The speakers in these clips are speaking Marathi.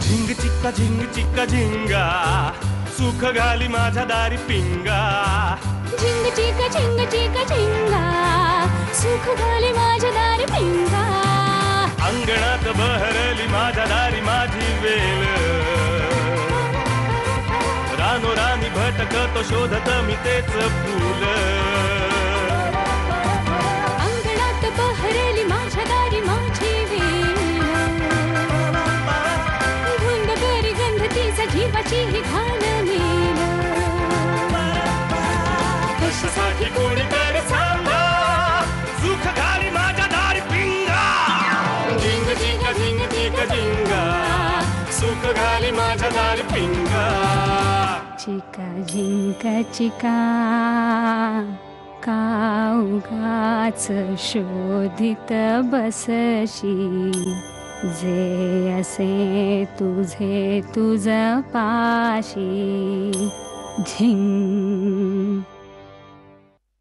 झिंग चिक्का झिंगा सुख घाली माझ्या दारी पिंगा. झिंग चिक्का झिंगा सुख घाली माझ्या दारी पिंगा. अंगणात बहरली माझ्या दारी माझी वेल. रानोरानी भटकतो शोधत मी तेच फूल. अंगणात बहरली माझ्या दारी माझी वेल. धुंद करी गंध तिचा जीवाची ही घाण मेल. कशासाठी कोणीतरी सांगा सुख घाली माझ्या दारी पिंगा. झिंग चिक्का झिंगा सुख घाली माझ्या दारी पिंगा. चिका झिंका चिका का उगाच शोधित बसशी. जे असे तुझे तुझ पाशी. झिंग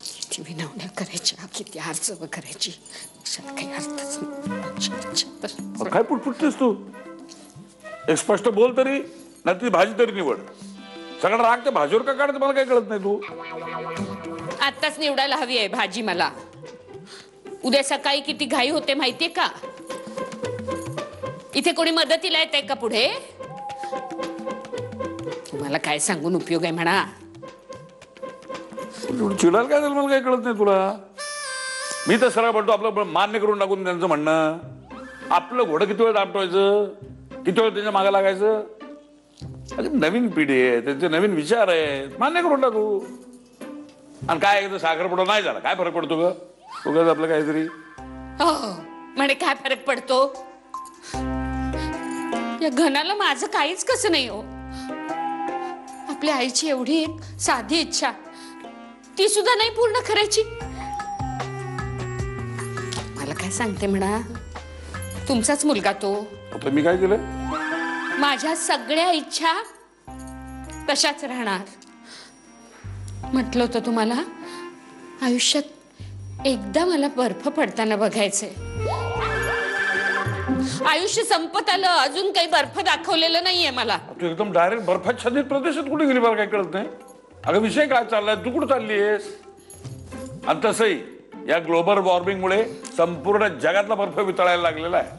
किती विनवण्या करायच्या किती आरचव करायची काही अर्थच नाही. काय पुटपुटतेस तू? एक स्पष्ट बोल तरी नाही ती भाजी तरी निवड. सगळा राग त्या भाजीवर का काढते मला काही कळत नाही. तू आत्ताच निवडायला हवी आहे भाजी मला. उद्या सकाळी किती घाई होते माहितीये का? इथे कोणी मदतीला येत आहे का पुढे? तुम्हाला काय सांगून उपयोग आहे म्हणा. चिडायला काय झालं मला काही कळत नाही तुला. मी तर सरळ म्हणतो आपलं मान्य करून टाकून त्यांचं म्हणणं. आपलं घोडं किती वेळ दाबटवायचं, किती वेळ त्यांच्या मागे लागायचं. अरे नवीन पिढी आहे, त्यांचे नवीन विचार आहेत, मान्य करून टाकू. आणि काय एकदा साखरपुडा नाही झाला काय फरक पडतो ग? उगाच आपलं काहीतरी हो म्हणे काय फरक पडतो? या घनाला माझं काहीच कसं नाही हो. आपल्या आईची एवढी एक साधी इच्छा ती सुद्धा नाही पूर्ण करायची. मला काय सांगते म्हणा, तुमचाच मुलगा तो. आता मी काय केलं? माझ्या सगळ्या इच्छा तशाच राहणार. म्हटलं होतं तुम्हाला आयुष्यात एकदा मला बर्फ पडताना बघायचंय. आयुष्य संपत आलं अजून काही बर्फ दाखवलेलं नाहीये मला. तू एकदम डायरेक्ट बर्फाच्छादित प्रदेशात कुठे गेली मला काही कळत नाही. अगं विषय काय चाललाय, तू कुठं चालली आहेस? आणि तसंही या ग्लोबल वॉर्मिंगमुळे संपूर्ण जगातला बर्फ वितळायला लागलेला आहे.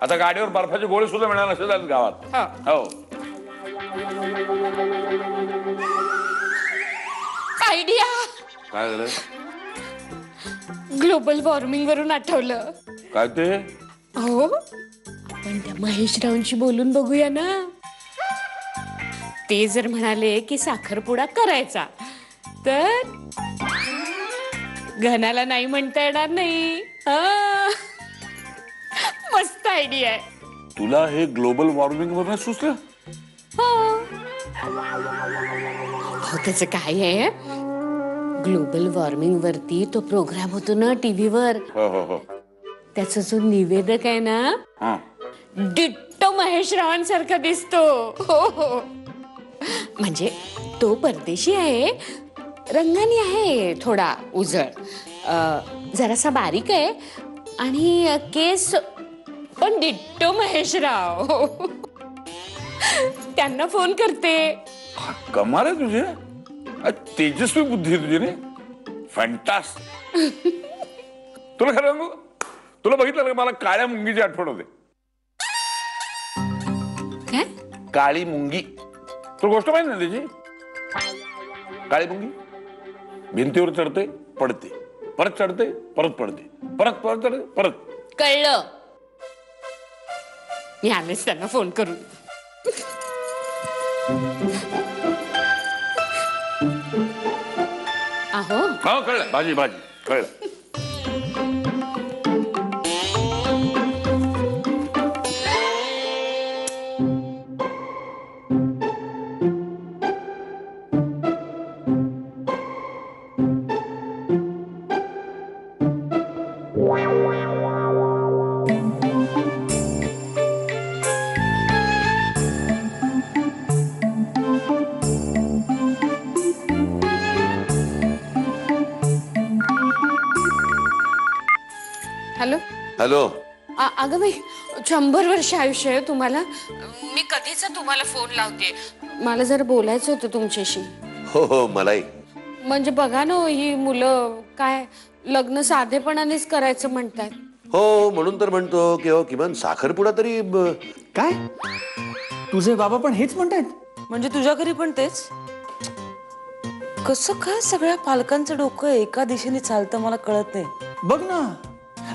आता गाडीवर बर्फाचे गोळे सुद्धा मिळणार नसेल आज गावात. हो आयडिया. काय झालं? ग्लोबल वॉर्मिंग वरून आठवलं. काय ते? हो आपण त्या महेशरावांशी बोलून बघूया ना. ते जर म्हणाले की साखरपुडा करायचा तर घनाला नाही म्हणता येणार नाही. मस्त आयडिया आहे. तुला हे ग्लोबल वॉर्मिंग वर सुचलं? हो त्याचं काय आहे, ग्लोबल वॉर्मिंग वरती तो प्रोग्राम होतो ना टीव्हीवर. हो हो हो. त्याचा जो निवेदक आहे ना डिट्टो महेशरावांसारखा दिसतो. हो हो म्हणजे तो परदेशी आहे, रंगानी आहे, थोडा उजळ, जरासा बारीक आहे आणि केस पण डिट्टो महेशराव. त्यांना फोन करते. कमाल आहे तुझे. तेजस्वी बुद्धी आहे तुझी रे. फॅन्टास्टिक. तुला खरं सांगू, तुला बघितलं का मला काळ्या मुंगीची आठवण होते. काय? काळी मुंगी. तुला गोष्ट माहिती ना त्याची? काळी मुंगी भिंतीवर चढते पडते, परत चढते परत पडते, परत परत चढते परत. कळलं. मी आलेच त्यांना फोन करून. अहो हो कळलं. भाजी भाजी कळलं. Hello hello. अगं बाई 100 वर्ष आयुष्य आहे तुम्हाला. मी कधीच तुम्हाला फोन लावते. मला जरा बोलायचं होतं तुमच्याशी. हो हो मलाही. म्हणजे बघा ना ही मुलं काय लग्न साधेपणानेच करायचं म्हणतात. हो म्हणून तर म्हणतो की हो किमान साखरपुडा तरी काय तुझे बाबा पण हेच म्हणतायत? म्हणजे तुझ्या घरी पण तेच? कसं काय सगळ्या पालकांचं डोकं एका दिशेने चालतं मला कळत नाही. बघ ना,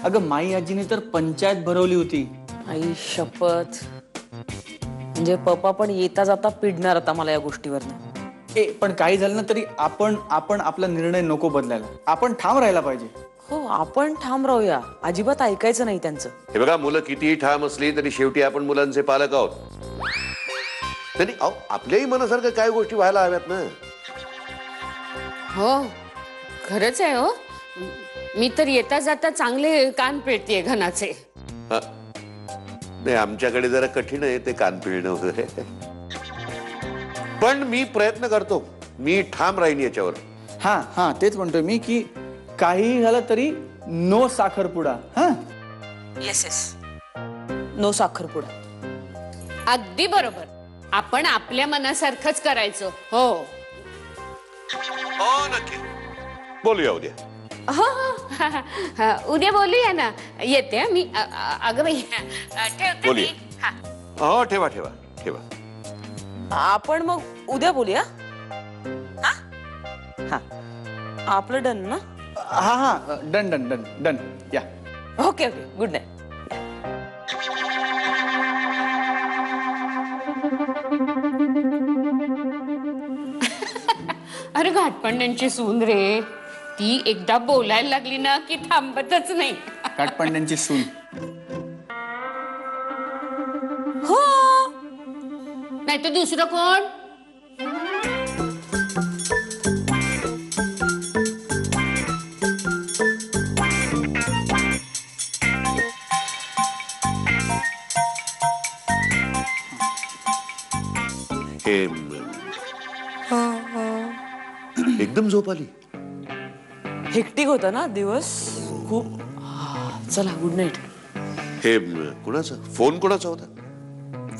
अगं माई आजीने तर पंचायत भरवली होती. आई शपथ. म्हणजे पप्पा पण येता जाता पिडणार आता मला या गोष्टीवरनं. पण काही झालं ना तरी आपण आपला निर्णय नको बदलायला. आपण ठाम राहायला पाहिजे. हो आपण ठाम राहूया. अजिबात ऐकायचं नाही त्यांचं. हे बघा मुलं कितीही ठाम असली तरी शेवटी आपण मुलांचे पालक आहोत. त्यांनी आपल्याही मनासारखं काय गोष्टी व्हायला हव्यात ना. हो खरंच आहे. हो मी तर येता जाता चांगले कान पिळतेय घनाचे. नाही आमच्याकडे जरा कठीण आहे ते कान पिळणं वगैरे. पण मी प्रयत्न करतो. मी ठाम राहीन याच्यावर. हा तेच म्हणतोय मी की काही झालं तरी नो साखरपुडा. हा येस नो साखरपुडा. अगदी बरोबर. आपण आपल्या मनासारखंच करायचं. हो हो नक्की बोलूया उद्या. हो उद्या बोलूया ना. येते मी. अगं बाई ठेवते मी. बोलूया. हा. हो ठेवा ठेवा ठेवा. आपण मग उद्या बोलूया. हा हा आपलं डन ना. हा डन डन डन डन या. Okay okay good night. अरे घाटपंड्यांची सून रे. ती एकदा बोलायला लागली ना की थांबतच नाही. काटपंड्यांची सून. हो नाही तर दुसरं कोण. हे एकदम झोप आली. हेक्टिक होता ना दिवस खूप. चला गुड नाईट. हे कुणाचा फोन कोणाचा होता?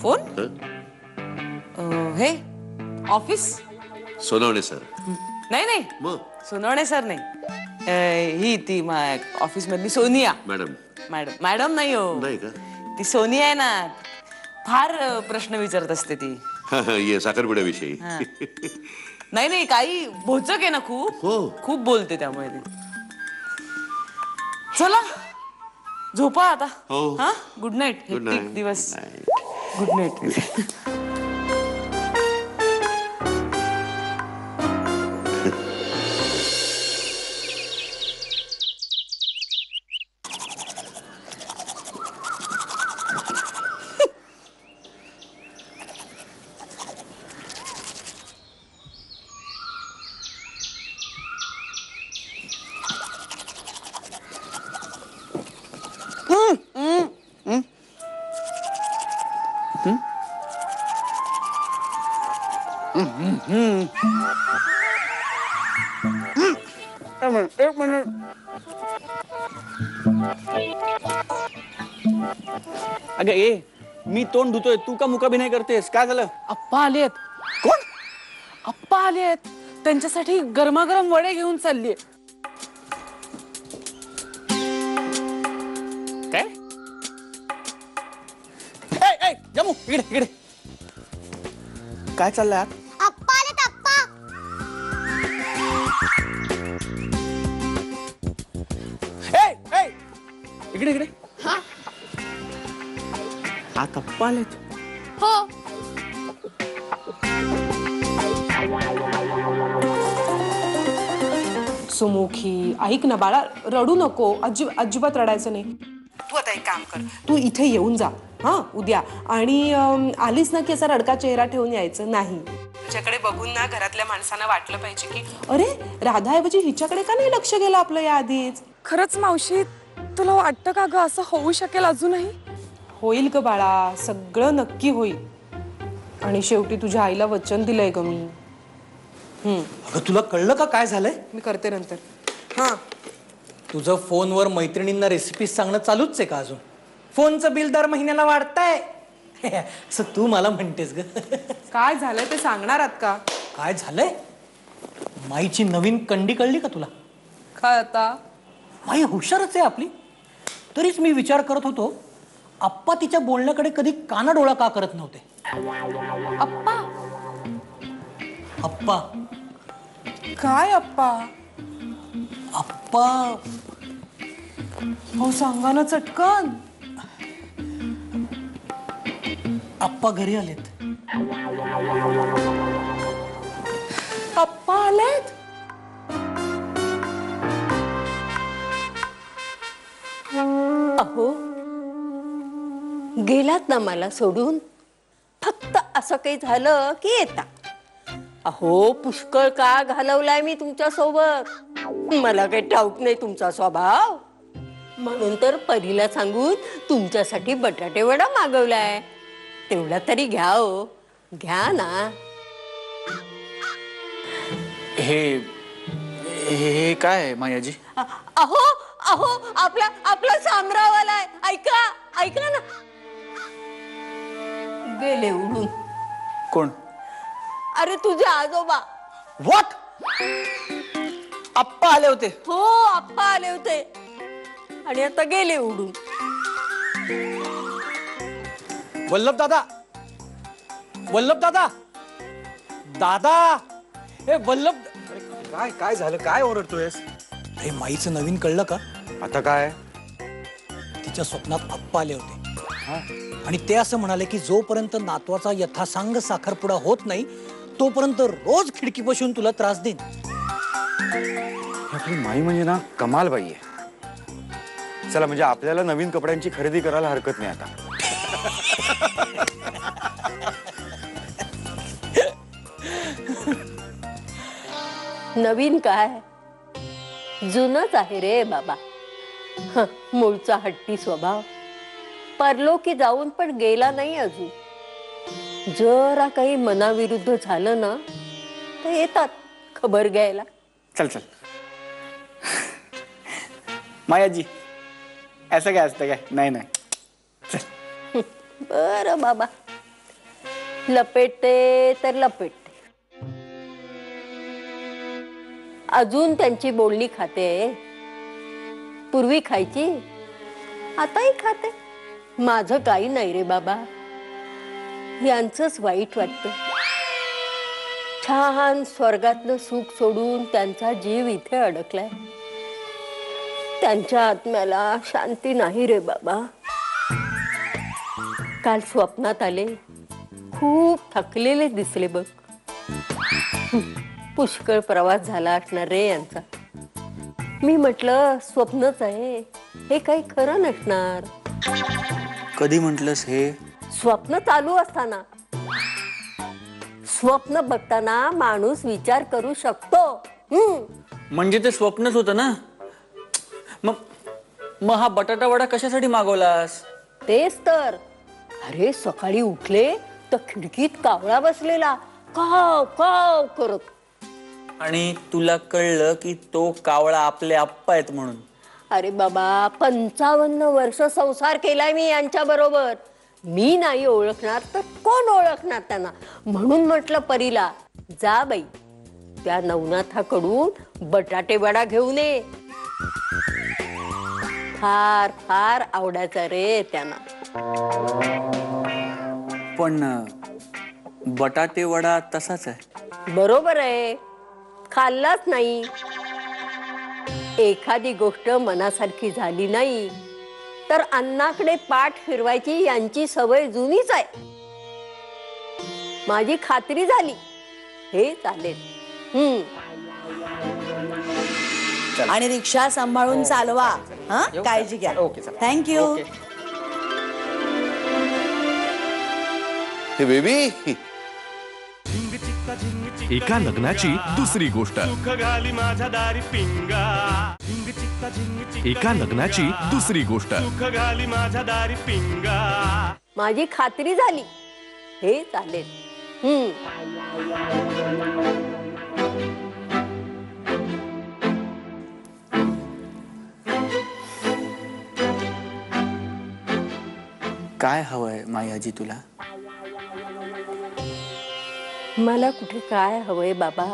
फोन हं? हे ऑफिस. सोनवणे सर. नाही नाही मग सोनवणे सर नाही. ही ती ऑफिस मधली सोनिया मॅडम. मॅडम नाही हो. नाही का? ती सोनिया आहे ना. फार प्रश्न विचारत असते ती. ये साखरपुड्याविषयी. नाही नाही काही भोचक आहे ना खूप. हो. खूप बोलते त्यामुळे ती. चला झोपा आता. हो. हा good night. Good hectic night. दिवस. Night. Good night. एक मिनिट. अगं मी तोंड धुतोय तू का मुकाबी नाही करतेस? काय झालं? अप्पा आलेत. कोण? अप्पा आलेत. त्यांच्यासाठी गरमागरम वडे घेऊन चाललीये. काय? ए जमू इकडे. काय चाललंय आत? इकडे आत अप्पा आलेत. हो सुमुखी ऐक ना बाळा, रडू नको. अजिबात रडायचं नाही. तू आता एक काम कर, तू इथे येऊन जा हा उद्या. आणि आलीस ना की असा रडका चेहरा ठेवून यायचं नाही. तुझ्याकडे बघून ना घरातल्या माणसांना वाटलं पाहिजे की अरे राधाऐवजी हिच्याकडे का नाही लक्ष गेलं आपलं या आधीच. खरंच मावशी, तुला वाटतं का ग असं होऊ शकेल अजूनही? होईल ग बाळा, सगळं नक्की होईल. आणि शेवटी तुझ्या आईला वचन दिलंय ग मी. अगं तुला कळलं का काय झालंय? मी करते नंतर. हा तुझं फोनवर मैत्रिणींना रेसिपी सांगणं चालूच आहे का अजून? फोनचं बिल दर महिन्याला वाढतंय असं तू मला म्हणतेस ग. काय झालंय ते सांगणार आहात का? काय झालंय? माईची नवीन कंडी कळली का तुला? काय आता? माई हुशारच आहे आपली. तरीच मी विचार करत होतो, आप्पा तिच्या बोलण्याकडे कधी कानाडोळा का करत नव्हते. अप्पा? आप्पा काय अप्पा? आप्पा हो सांगा ना चटकन. आप्पा घरी आलेत. अप्पा आलेत? अहो गेलात ना मला सोडून. फक्त असं काही झालं की येता. अहो पुष्कळ काळ घालवलाय मी तुमच्या सोबत. मला काही ठाऊक नाही तुमचा स्वभाव. म्हणून तर परीला सांगून तुमच्यासाठी बटाटे वडा मागवलाय. तेवढा तरी घ्या हो, घ्या ना. हे काय आहे मायाजी? अहो अहो आपला शामराव आलाय. ऐका ऐका ना. गेले उडून. कोण? अरे तुझे आजोबा. व्हॉट? आप्पा आले होते? हो आप्पा आले होते आणि आता गेले उडून. वल्लभ दादा, वल्लभ दादा, दादा, हे वल्लभ. काय काय झालं? काय ओरडतोयस? अरे माईचं नवीन कळलं का? आता काय? तिच्या स्वप्नात आप्पा आले होते आणि ते असं म्हणाले की जोपर्यंत नातवाचा यथासांग साखरपुडा होत नाही तोपर्यंत रोज खिडकी बसून तुला त्रास देईन. आपली माई म्हणजे ना कमाल बाई आहे. चला म्हणजे आपल्याला नवीन कपड्यांची खरेदी करायला हरकत नाही आता. नवीन काय जुनच आहे रे बाबा. मूळचा हट्टी स्वभाव परलोकी जाऊन पण गेला नाही अजून. जरा काही मनाविरुद्ध झालं ना तर येतात खबर घ्यायला. चल चल मायाजी, असं काय असतं काय? नाही नाही. बर बाबा, लपेटते तर लपेटते. अजून त्यांची बोलणी खाते. पूर्वी खायची, आताही खाते. माझं काही नाही रे बाबा. यांचंच वाईट वाटतं. छान स्वर्गातलं सुख सोडून त्यांचा जीव इथे अडकलाय. त्यांच्या आत्म्याला शांती नाही रे बाबा. काल स्वप्नात आले, खूप थकलेले दिसले बघ. पुष्कळ प्रवास झाला असणार रे यांचा. मी म्हटलं स्वप्नच आहे, हे काही खरं नसणार. कधी म्हंटलस हे? स्वप्न चालू असताना. स्वप्न बघताना माणूस विचार करू शकतो. म्हणजे ते स्वप्नच होतं ना. मग हा बटाटा वडा कशासाठी मागवलास? तेच तर. अरे सकाळी उठले तर खिडकीत कावळा बसलेला काव काव करत. आणि तुला कळलं की तो कावळा आपले आप्पा आहेत म्हणून? अरे बाबा 55 वर्ष संसार केलाय मी यांच्या बरोबर. मी नाही ओळखणार तर कोण ओळखणार त्यांना. म्हणून म्हटलं परीला, जा बाई त्या नवनाथाकडून बटाटे वडा घेऊन ये. फार फार आवडायचा रे त्यांना. पण बटाटे वडा तसाच आहे. बरोबर आहे, खाल्लाच नाही. एखादी गोष्ट मनासारखी झाली नाही तर अन्नाकडे पाठ फिरवायची यांची सवय जुनीच आहे. माझी खात्री झाली, हे चालेल. आणि रिक्षा सांभाळून चालवा. हा, काळजी घ्या. थँक्यू. हे बेबी, एका लग्नाची दुसरी गोष्ट. सुख घाली माझ्या दारी पिंगा. एका लग्नाची दुसरी गोष्ट. सुख घाली माझ्या दारी पिंगा. माझी खात्री झाली, हे चालेल. काय हवंय माई आजी तुला? मला कुठे काय हवंय बाबा,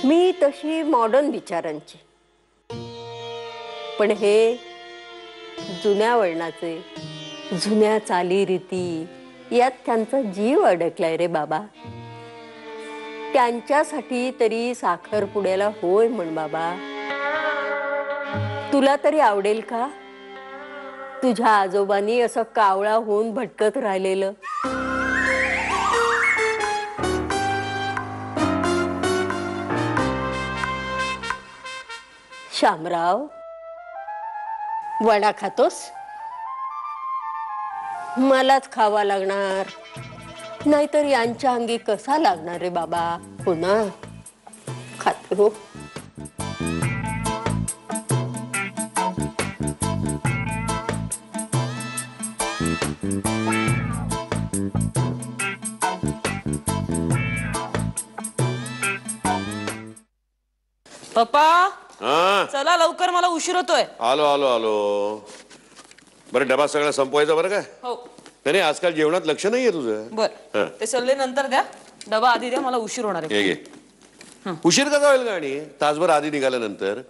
मी तशी मॉडर्न विचारांची, पण हे जुन्या वळणाचे, जुन्या चालीरीती यात त्यांचा जीव अडकलाय रे बाबा. त्यांच्यासाठी तरी साखरपुड्याला होय म्हण बाबा. तुला तरी आवडेल का तुझ्या आजोबांनी असं कावळा होऊन भटकत राहिलेलं? शामराव, वडा खातोस? मलाच खावा लागणार, नाहीतर यांच्या अंगी कसा लागणार रे बाबा? हो ना, खाते हो. पप्पा हा चला लवकर, मला उशीर होतोय. आलो आलो आलो. बरं डबा सगळा संपवायचा बरं काय? हो नाही आजकाल जेवणात लक्ष नाहीये तुझं. बर, ते सल्ले नंतर द्या, डबा आधी द्या, मला उशीर होणार आहे. घे घे. उशीर कसा होईल गाडी? तासभर आधी निघाल्यानंतर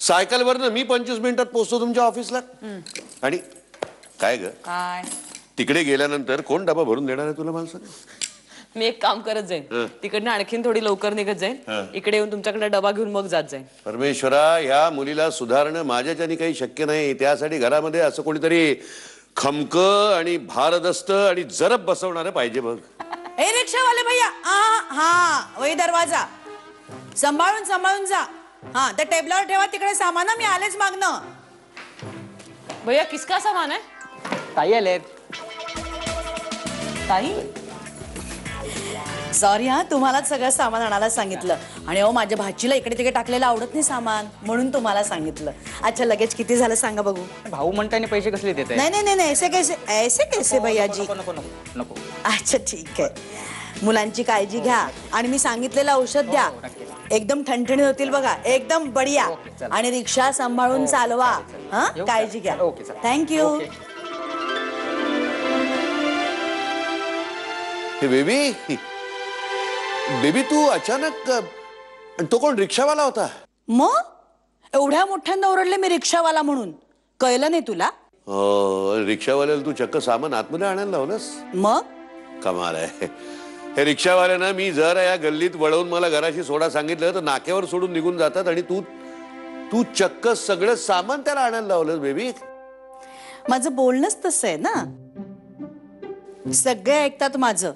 सायकलवर ना मी 25 मिनिटात पोहोचतो तुमच्या ऑफिसला. आणि काय ग, काय तिकडे गेल्यानंतर कोण डबा भरून देणार आहे तुला? मला सांग. मी एक काम करत जाईन, तिकडनं आणखीन थोडी लवकर निघत जाईन, इकडे येऊन तुमच्याकडे डबा घेऊन मग जात जाईन. परमेश्वरा, ह्या मुलीला सुधारणं माझ्याच्यानी काही शक्य नाही. त्यासाठी घरामध्ये असं कोणीतरी खमक आणि भारदस्त आणि जरब बसवणारं पाहिजे बघ. ए रिक्षावाले भैया, हा वही दरवाजा सांभाळून सांभाळून जा. हा त्या टेबलावर ठेवा तिकडे सामान, मी आलेच मागणं. भैया किसका सामान आहे? ताई आलेत. ताई सॉरी हा, तुम्हालाच सगळं सामान आणायला सांगितलं. आणि अहो माझ्या भाचीला इकडे तिकडे टाकलेलं आवडत नाही सामान, म्हणून तुम्हाला सांगितलं. अच्छा लगेच किती झालं सांगा बघू. भाऊ म्हणताय पैसे कसले देत? नाही नाही नाही, ऐसे कैसे भैयाजी. नको. अच्छा ठीक आहे, मुलांची काळजी घ्या आणि मी सांगितलेलं औषध द्या. एकदम ठणठणीत होतील बघा, एकदम बढिया. आणि रिक्षा सांभाळून चालवा. हा, काळजी घ्या. थँक्यू. हे बेबी तू अचानक, तो कोण रिक्षावाला होता? मग एवढ्या मोठ्यांदा ओरडले मी रिक्षावाला म्हणून, कळलं नाही तुला? रिक्षावाल्याला तू चक्क सामान आतमध्ये आणायला लावलंस? मग कमाल आहे. हे रिक्षावाल्यानं मी जर या गल्लीत वळवून मला घराशी सोडा सांगितलं तर नाक्यावर सोडून निघून जातात, आणि तू चक्क सगळं सामान त्याला आणायला लावलंस बेबी. माझं बोलणंच तसं आहे ना, सगळे ऐकतात माझं.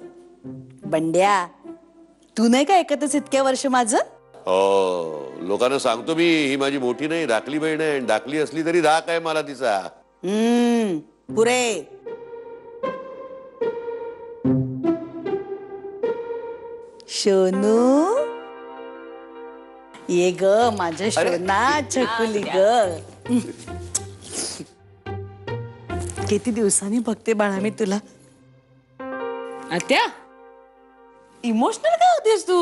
बंड्या, तू नाही का ऐकतच इतक्या वर्ष माझं? हो, लोकांना सांगतो मी, ही माझी मोठी नाही धाकली बहीण आहे. धाकली असली तरी धाक आहे मला तिचा. पुरे सोनू ये ग, माझ्या शोना छकुली ग. किती दिवसांनी बघते बाळा मी तुला. आत्या, इमोशनल का होतेस तू?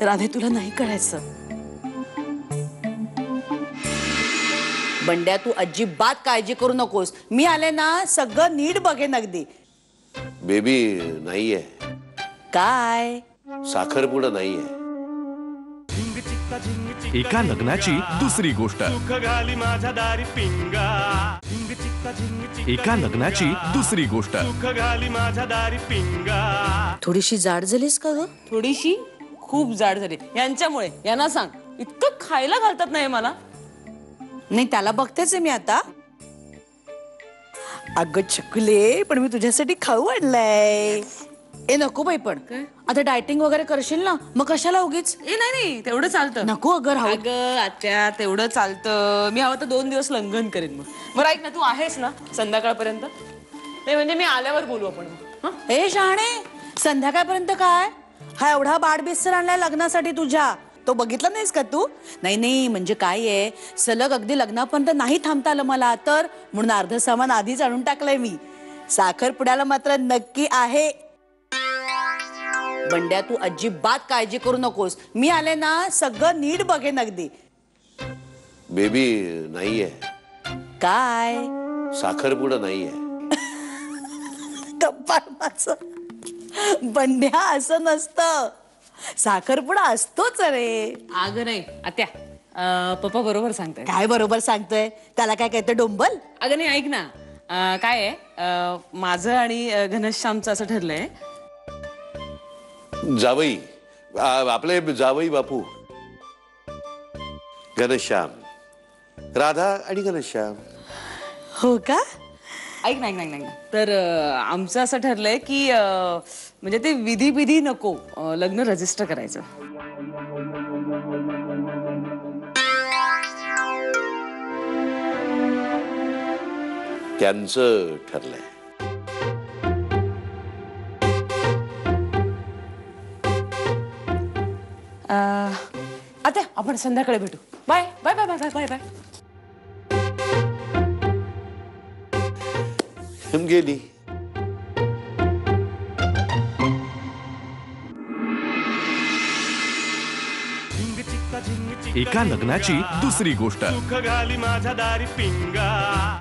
राधे तुला नाही कळायचं. बंड्या तू अजिबात काळजी करू नकोस, मी आले ना सगळं नीट बघेन अगदी. बेबी नाहीये, काय साखरपुडा नाहीये. एका लग्नाची दुसरी गोष्ट. सुख घाली माझ्या दारी पिंगा. एका लग्नाची दुसरी गोष्ट. सुख घाली माझ्या दारी पिंगा. थोडीशी जाड झालीस का ग? थोडीशी, खूप जाड झाली यांच्यामुळे. यांना सांग, इतकं खायला घालतात नाही मला. नाही त्याला बघतेच मी आता. अगं चकुले, पण मी तुझ्यासाठी खाऊ आणलाय. ए नको बाई, पण आता डायटिंग वगैरे करशील ना, मग कशाला उगीच. ए नाही, तेवढं चालतं. नको अगं राहू. अगं आत्या, तेवढं चालतं. मी हवं तर 2 दिवस लंघन करेन. मग बरं ऐक ना, तू आहेस ना संध्याकाळपर्यंत? नाही म्हणजे मी आल्यावर बोलू आपण. ए शहाणे, संध्याकाळपर्यंत काय? हा एवढा बाडबिस्तर आणलाय लग्नासाठी तुझ्या, तो बघितला नाहीस का तू? नाही नाही, म्हणजे काय आहे, सलग अगदी लग्नापर्यंत नाही थांबता आलं मला तर, म्हणून अर्ध सामान आधीच आणून टाकलंय मी. साखरपुड्याला मात्र नक्की आहे. बंड्या तू अजिबात काळजी करू नकोस, मी आले ना सगळं नीट बघेन अगदी. बेबी नाहीये, काय साखरपुडा नाहीये. बंड्या असं नसतं, साखरपुडा असतोच रे. अगं नाही आत्या, पप्पा बरोबर सांगताय. काय बरोबर सांगतोय, त्याला काय कहते डोंबल. अगं नाही, ऐक ना, काय आहे, माझं आणि घनश्यामचं असं ठरलंय. जावई, आपले जावई बापू घनश्याम, राधा आणि घनश्याम. हो का? ऐक ना, तर आमचं असं ठरलंय की म्हणजे ते विधी नको, लग्न रजिस्टर करायचं. त्यांचं ठरलंय. आता आपण संध्याकाळी भेटू. Bye bye bye bye bye bye. गेली. एका लग्नाची दुसरी गोष्ट. सुख घाली माझ्या दारी पिंगा.